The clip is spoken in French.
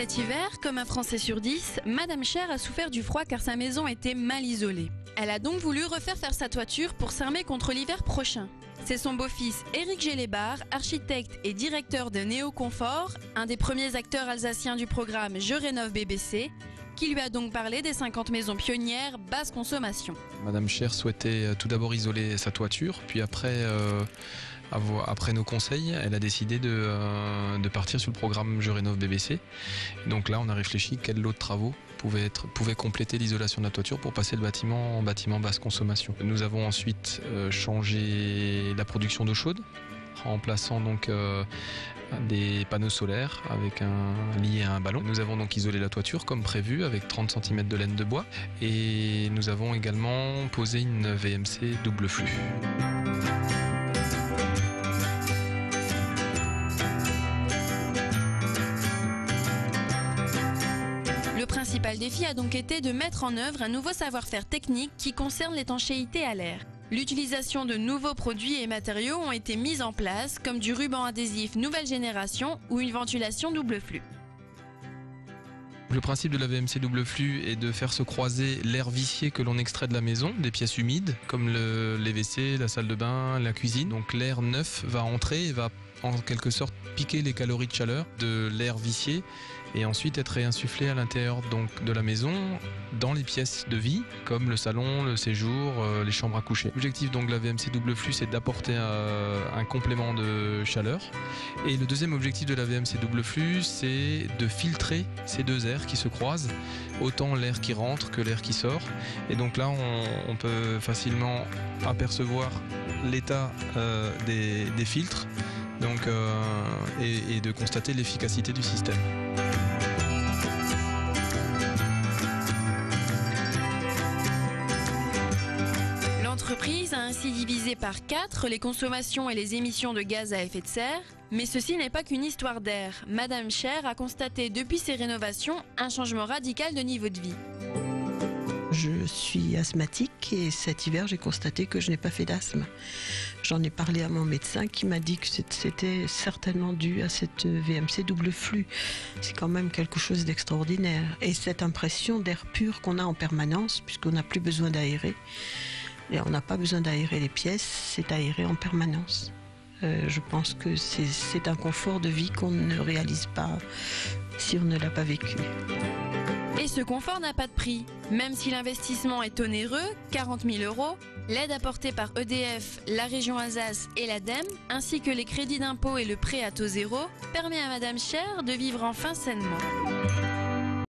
Cet hiver, comme un Français sur 10, Madame Cher a souffert du froid car sa maison était mal isolée. Elle a donc voulu refaire faire sa toiture pour s'armer contre l'hiver prochain. C'est son beau-fils Éric Gélébar, architecte et directeur de Néo-Confort, un des premiers acteurs alsaciens du programme Je rénove BBC, qui lui a donc parlé des 50 maisons pionnières basse consommation. Madame Cher souhaitait tout d'abord isoler sa toiture, puis après nos conseils, elle a décidé de partir sur le programme Je rénove BBC. Donc là, on a réfléchi quels autres travaux pouvaient compléter l'isolation de la toiture pour passer le bâtiment en bâtiment basse consommation. Nous avons ensuite changé la production d'eau chaude, en remplaçant donc des panneaux solaires liés à un ballon. Nous avons donc isolé la toiture comme prévu avec 30 cm de laine de bois et nous avons également posé une VMC double flux. Le principal défi a donc été de mettre en œuvre un nouveau savoir-faire technique qui concerne l'étanchéité à l'air. L'utilisation de nouveaux produits et matériaux ont été mis en place, comme du ruban adhésif nouvelle génération ou une ventilation double flux. Le principe de la VMC double flux est de faire se croiser l'air vicié que l'on extrait de la maison, des pièces humides, comme les WC, la salle de bain, la cuisine. Donc l'air neuf va entrer et va en quelque sorte piquer les calories de chaleur de l'air vicié et ensuite être réinsufflé à l'intérieur donc de la maison dans les pièces de vie comme le salon, le séjour, les chambres à coucher. L'objectif donc de la VMC double flux, c'est d'apporter un complément de chaleur, et le deuxième objectif de la VMC double flux, c'est de filtrer ces deux airs qui se croisent, autant l'air qui rentre que l'air qui sort, et donc là on peut facilement apercevoir l'état des filtres donc, et de constater l'efficacité du système. L'entreprise a ainsi divisé par 4 les consommations et les émissions de gaz à effet de serre. Mais ceci n'est pas qu'une histoire d'air. Madame Cher a constaté depuis ses rénovations un changement radical de niveau de vie. Je suis asthmatique et cet hiver j'ai constaté que je n'ai pas fait d'asthme. J'en ai parlé à mon médecin qui m'a dit que c'était certainement dû à cette VMC double flux. C'est quand même quelque chose d'extraordinaire. Et cette impression d'air pur qu'on a en permanence, puisqu'on n'a plus besoin d'aérer. Et on n'a pas besoin d'aérer les pièces, c'est aéré en permanence. Je pense que c'est un confort de vie qu'on ne réalise pas si on ne l'a pas vécu. Et ce confort n'a pas de prix. Même si l'investissement est onéreux, 40 000 €, l'aide apportée par EDF, la région Alsace et l'ADEME, ainsi que les crédits d'impôt et le prêt à taux zéro, permet à Madame Cher de vivre enfin sainement.